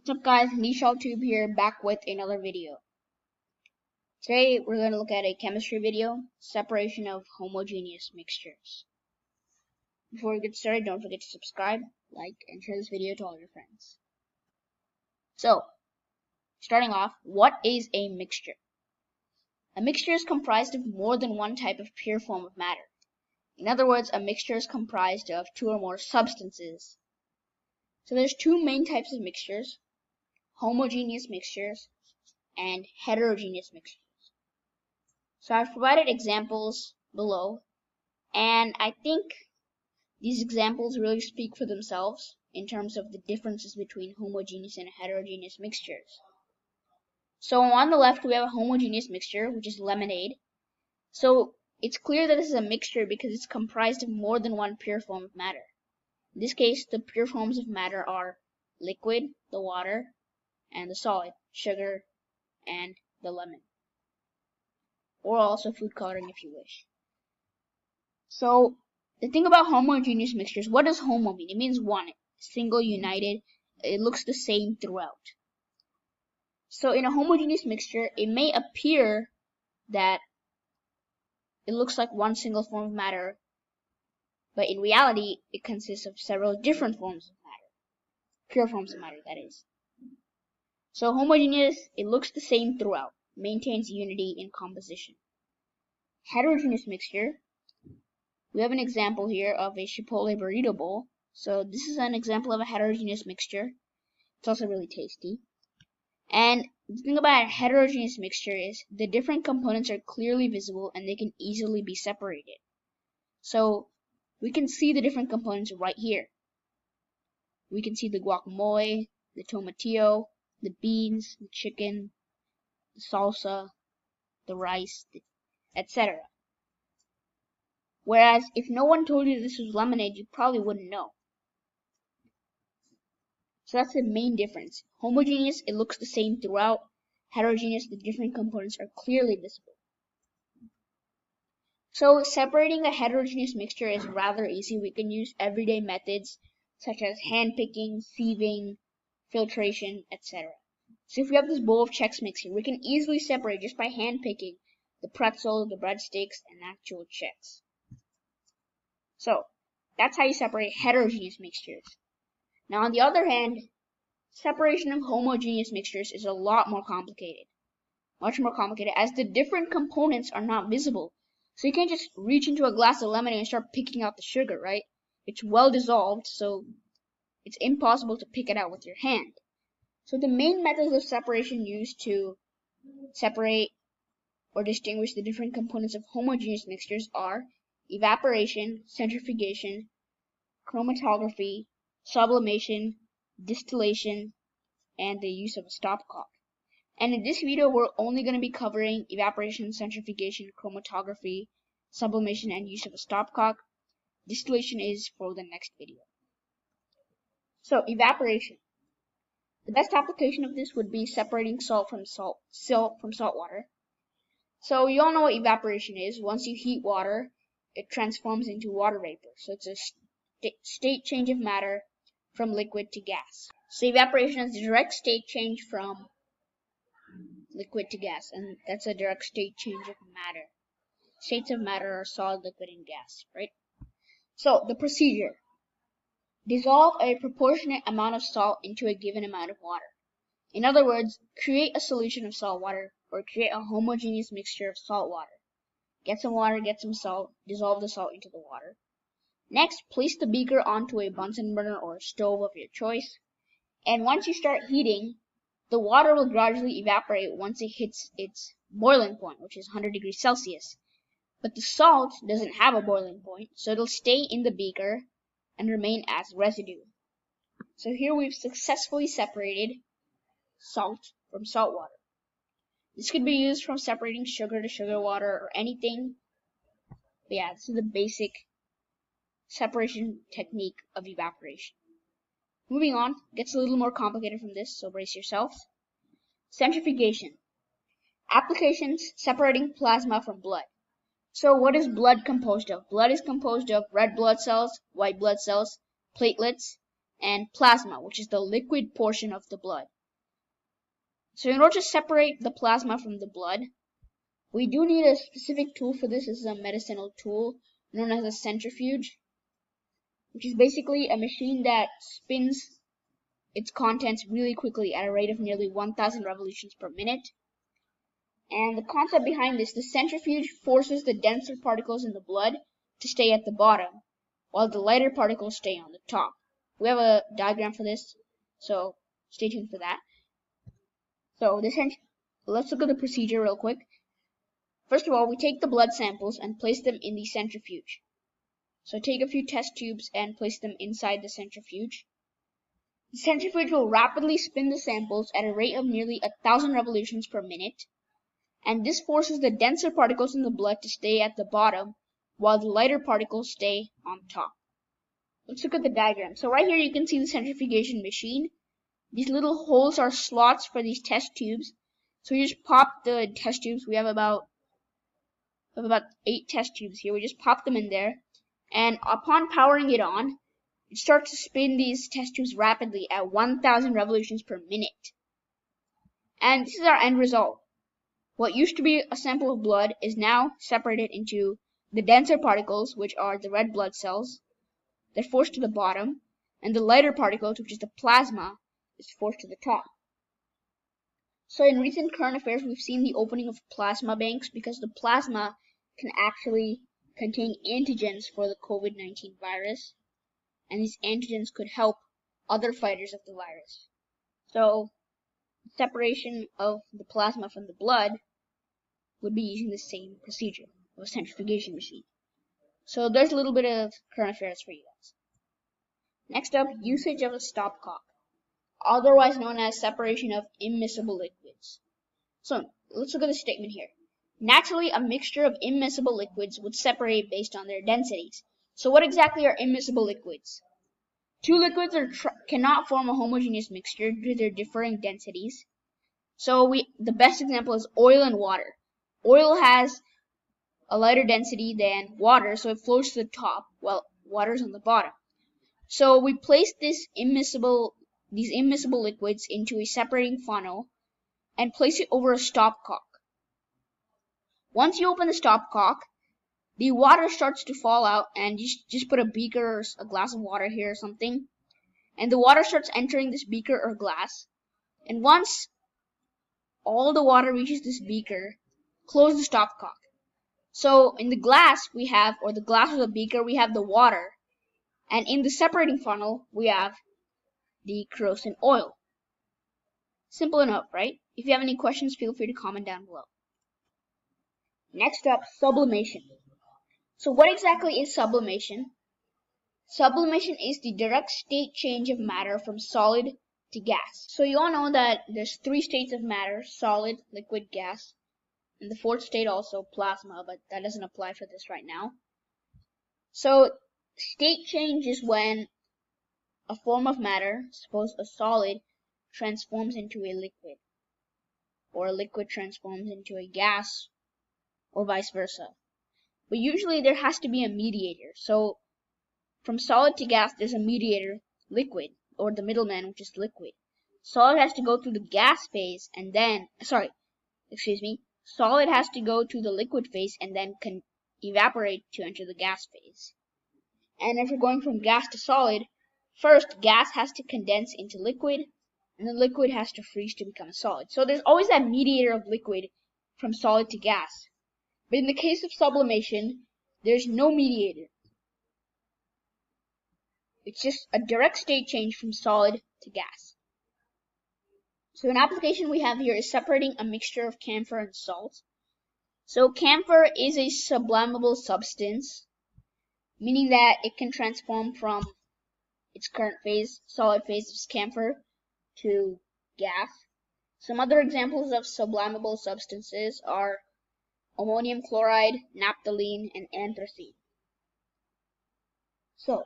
What's up guys, Nischal Tube here, back with another video. Today we're going to look at a chemistry video, separation of homogeneous mixtures. Before we get started, don't forget to subscribe, like, and share this video to all your friends. So, starting off, what is a mixture? A mixture is comprised of more than one type of pure form of matter. In other words, a mixture is comprised of two or more substances. So there's two main types of mixtures: homogeneous mixtures and heterogeneous mixtures. So I've provided examples below, and I think these examples really speak for themselves in terms of the differences between homogeneous and heterogeneous mixtures. So on the left we have a homogeneous mixture, which is lemonade. So it's clear that this is a mixture because it's comprised of more than one pure form of matter. In this case, the pure forms of matter are liquid, the water, and the solid, sugar, and the lemon. Or also food coloring if you wish. So, the thing about homogeneous mixtures, what does homo mean? It means one, single, united. It looks the same throughout. So in a homogeneous mixture, it may appear that it looks like one single form of matter, but in reality, it consists of several different forms of matter. Pure forms of matter, that is. So homogeneous, it looks the same throughout, maintains unity in composition. Heterogeneous mixture, we have an example here of a Chipotle burrito bowl. So this is an example of a heterogeneous mixture. It's also really tasty. And the thing about a heterogeneous mixture is the different components are clearly visible and they can easily be separated. So we can see the different components right here. We can see the guacamole, the tomatillo, the beans, the chicken, the salsa, the rice, etc. Whereas if no one told you this was lemonade, you probably wouldn't know. So that's the main difference. Homogeneous, it looks the same throughout. Heterogeneous, the different components are clearly visible. So separating a heterogeneous mixture is rather easy. We can use everyday methods such as hand picking, sieving, filtration, etc. So if we have this bowl of Chex Mix here, we can easily separate just by hand picking the pretzel, the breadsticks, and actual Chex. So that's how you separate heterogeneous mixtures. Now on the other hand, separation of homogeneous mixtures is a lot more complicated. Much more complicated, as the different components are not visible. So you can't just reach into a glass of lemonade and start picking out the sugar, right? It's well dissolved, so it's impossible to pick it out with your hand. So the main methods of separation used to separate or distinguish the different components of homogeneous mixtures are evaporation, centrifugation, chromatography, sublimation, distillation, and the use of a stopcock. And in this video, we're only going to be covering evaporation, centrifugation, chromatography, sublimation, and use of a stopcock. Distillation is for the next video. So, evaporation. The best application of this would be separating salt from salt water. So, you all know what evaporation is. Once you heat water, it transforms into water vapor. So, it's a state change of matter from liquid to gas. So, evaporation is a direct state change from liquid to gas, and that's a direct state change of matter. States of matter are solid, liquid, and gas, right? So the procedure: dissolve a proportionate amount of salt into a given amount of water. In other words, create a solution of salt water, or create a homogeneous mixture of salt water. Get some water, get some salt, dissolve the salt into the water. Next, place the beaker onto a Bunsen burner or a stove of your choice, and once you start heating, the water will gradually evaporate once it hits its boiling point, which is 100 degrees Celsius. But the salt doesn't have a boiling point, so it'll stay in the beaker and remain as residue. So here we've successfully separated salt from salt water. This could be used from separating sugar to sugar water or anything. But yeah, this is the basic separation technique of evaporation. Moving on, gets a little more complicated from this, so brace yourselves. Centrifugation. Applications: separating plasma from blood. So what is blood composed of? Blood is composed of red blood cells, white blood cells, platelets, and plasma, which is the liquid portion of the blood. So in order to separate the plasma from the blood, we do need a specific tool for this. This is a medicinal tool known as a centrifuge, which is basically a machine that spins its contents really quickly at a rate of nearly 1,000 revolutions per minute. And the concept behind this, the centrifuge forces the denser particles in the blood to stay at the bottom, while the lighter particles stay on the top. We have a diagram for this, so stay tuned for that. So let's look at the procedure real quick. First of all, we take the blood samples and place them in the centrifuge. So take a few test tubes and place them inside the centrifuge. The centrifuge will rapidly spin the samples at a rate of nearly 1,000 revolutions per minute, and this forces the denser particles in the blood to stay at the bottom, while the lighter particles stay on top. Let's look at the diagram. So right here you can see the centrifugation machine. These little holes are slots for these test tubes. So we just pop the test tubes. We have about 8 test tubes here. We just pop them in there, and upon powering it on, it starts to spin these test tubes rapidly at 1,000 revolutions per minute. And this is our end result. What used to be a sample of blood is now separated into the denser particles, which are the red blood cells. They're forced to the bottom, and the lighter particles, which is the plasma, is forced to the top. So in recent current affairs, we've seen the opening of plasma banks because the plasma can actually contain antigens for the COVID-19 virus, and these antigens could help other fighters of the virus. So separation of the plasma from the blood would be using the same procedure of a centrifugation machine. So there's a little bit of current affairs for you guys. Next up, usage of a stopcock, otherwise known as separation of immiscible liquids. So let's look at the statement here. Naturally, a mixture of immiscible liquids would separate based on their densities. So what exactly are immiscible liquids? Two liquids cannot form a homogeneous mixture due to their differing densities. So the best example is oil and water. Oil has a lighter density than water, so it flows to the top, while water is on the bottom. So we place these immiscible liquids into a separating funnel and place it over a stopcock. Once you open the stopcock, the water starts to fall out, and you just put a beaker or a glass of water here or something, and the water starts entering this beaker or glass. And once all the water reaches this beaker, close the stopcock. So in the glass we have, or the glass of the beaker, we have the water, and in the separating funnel we have the corrosive oil. Simple enough, right? If you have any questions, feel free to comment down below. Next up, sublimation. So what exactly is sublimation? Sublimation is the direct state change of matter from solid to gas. So you all know that there's 3 states of matter: solid, liquid, gas, and the 4th state also, plasma, but that doesn't apply for this right now. So state change is when a form of matter, suppose a solid, transforms into a liquid, or a liquid transforms into a gas, or vice versa. But usually there has to be a mediator. So from solid to gas, there's a mediator, liquid, or the middleman, which is liquid. Solid has to go through the gas phase and then, solid has to go to the liquid phase and then can evaporate to enter the gas phase. And if we're going from gas to solid, first gas has to condense into liquid, and the liquid has to freeze to become a solid. So there's always that mediator of liquid from solid to gas. But in the case of sublimation, there's no mediator. It's just a direct state change from solid to gas. So an application we have here is separating a mixture of camphor and salt. So camphor is a sublimable substance, meaning that it can transform from its current phase, solid phase of camphor, to gas. Some other examples of sublimable substances are ammonium chloride, naphthalene, and anthracene. So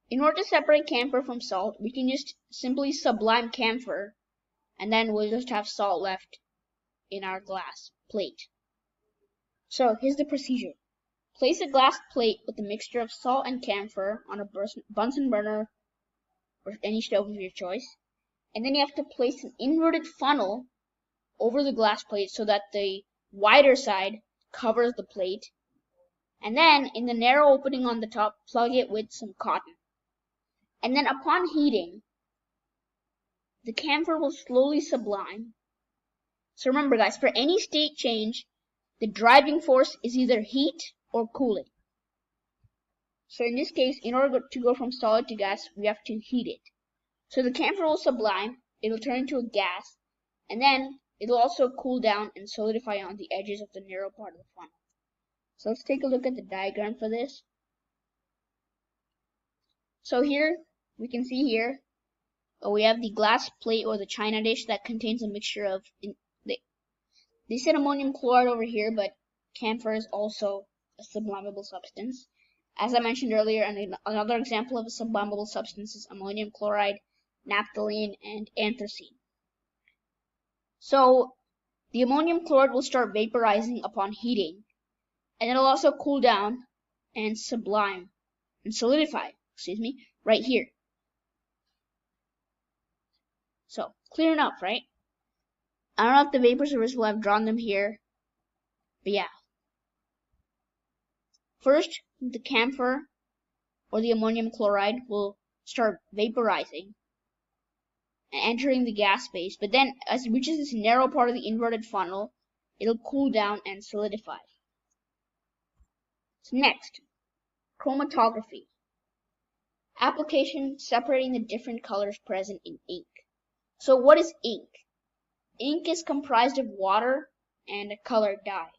in order to separate camphor from salt, we can just simply sublime camphor, and then we'll just have salt left in our glass plate. So here's the procedure. Place a glass plate with a mixture of salt and camphor on a Bunsen burner or any stove of your choice, and then you have to place an inverted funnel over the glass plate so that the wider side covers the plate, and then in the narrow opening on the top, plug it with some cotton. And then upon heating, the camphor will slowly sublime. So remember guys, for any state change, the driving force is either heat or cooling. So in this case, in order to go from solid to gas, we have to heat it. So the camphor will sublime, it'll turn into a gas, and then it'll also cool down and solidify on the edges of the narrow part of the funnel. So let's take a look at the diagram for this. So here, we can see here, we have the glass plate or the china dish that contains a mixture of, they said ammonium chloride over here, but camphor is also a sublimable substance. As I mentioned earlier, and another example of a sublimable substance is ammonium chloride, naphthalene, and anthracene. So the ammonium chloride will start vaporizing upon heating, and it'll also cool down and solidify, right here. So clear enough, right? I don't know if the vapor service will have drawn them here, but yeah. First, the camphor or the ammonium chloride will start vaporizing and entering the gas phase, but then as it reaches this narrow part of the inverted funnel, it'll cool down and solidify. So next, chromatography. Application separating the different colors present in ink. So what is ink? Ink is comprised of water and a colored dye.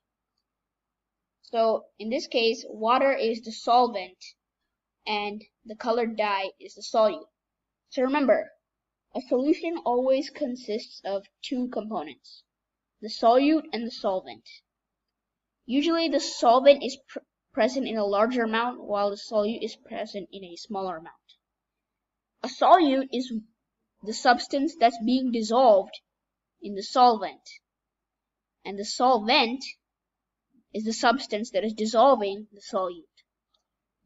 So in this case, water is the solvent and the colored dye is the solute. So remember, a solution always consists of two components, the solute and the solvent. Usually the solvent is present in a larger amount while the solute is present in a smaller amount. A solute is the substance that's being dissolved in the solvent, and the solvent is the substance that is dissolving the solute.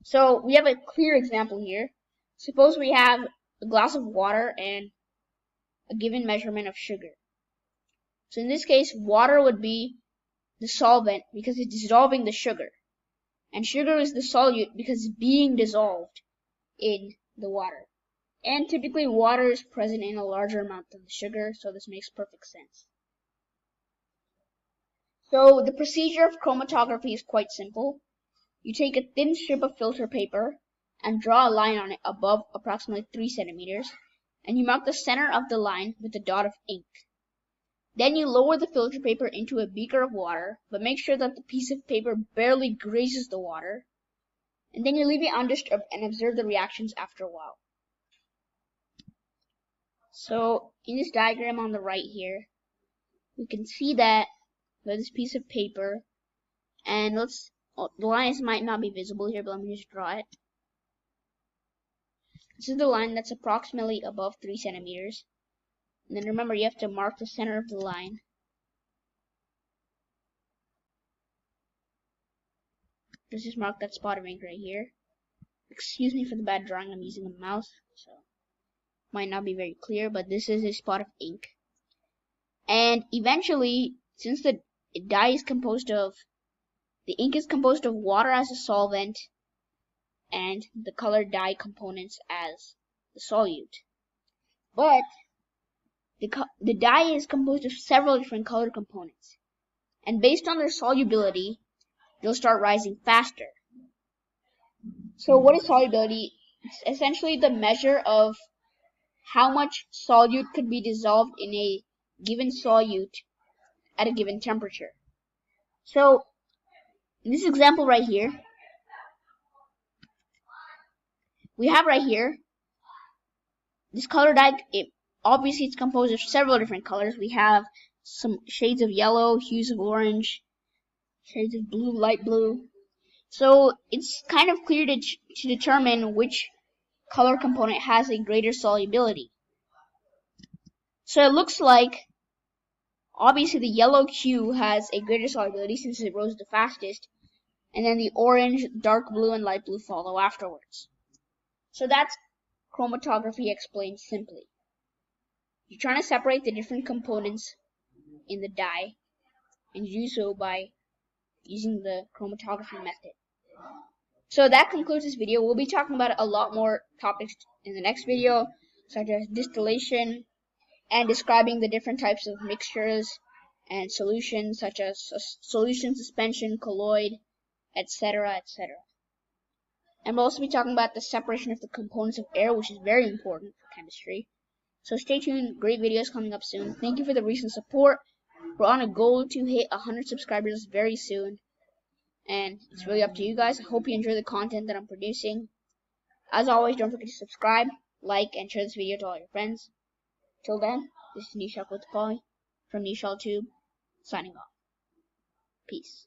So we have a clear example here. Suppose we have a glass of water and a given measurement of sugar. So in this case, water would be the solvent because it's dissolving the sugar, and sugar is the solute because it's being dissolved in the water. And typically water is present in a larger amount than the sugar, so this makes perfect sense. So the procedure of chromatography is quite simple. You take a thin strip of filter paper and draw a line on it above approximately 3 centimeters, and you mark the center of the line with a dot of ink. Then you lower the filter paper into a beaker of water, but make sure that the piece of paper barely grazes the water, and then you leave it undisturbed and observe the reactions after a while. So in this diagram on the right here, we can see that with this piece of paper, and the lines might not be visible here, but let me just draw it. This is the line that's approximately above 3 centimeters. And then remember, you have to mark the center of the line. Let's just mark that spot of ink right here. Excuse me for the bad drawing, I'm using a mouse, so might not be very clear, but this is a spot of ink. And eventually, since the dye is composed of, the ink is composed of water as a solvent and the colored dye components as the solute. But the dye is composed of several different color components, and based on their solubility, they'll start rising faster. So what is solubility? It's essentially the measure of how much solute could be dissolved in a given solute at a given temperature. So in this example right here, we have right here this color dye. Obviously it's composed of several different colors. We have some shades of yellow, hues of orange, shades of blue, light blue. So it's kind of clear to determine which color component has a greater solubility. So it looks like obviously the yellow hue has a greater solubility since it rose the fastest, and then the orange, dark blue, and light blue follow afterwards. So that's chromatography explained simply. You're trying to separate the different components in the dye, and you do so by using the chromatography method. So that concludes this video. We'll be talking about a lot more topics in the next video, such as distillation and describing the different types of mixtures and solutions, such as solution, suspension, colloid, etc., etc. And we'll also be talking about the separation of the components of air, which is very important for chemistry. So stay tuned. Great videos coming up soon. Thank you for the recent support. We're on a goal to hit 100 subscribers very soon, and it's really up to you guys. I hope you enjoy the content that I'm producing. As always, don't forget to subscribe, like, and share this video to all your friends. Till then, this is Nischal Tube from Nischal Tube, signing off. Peace.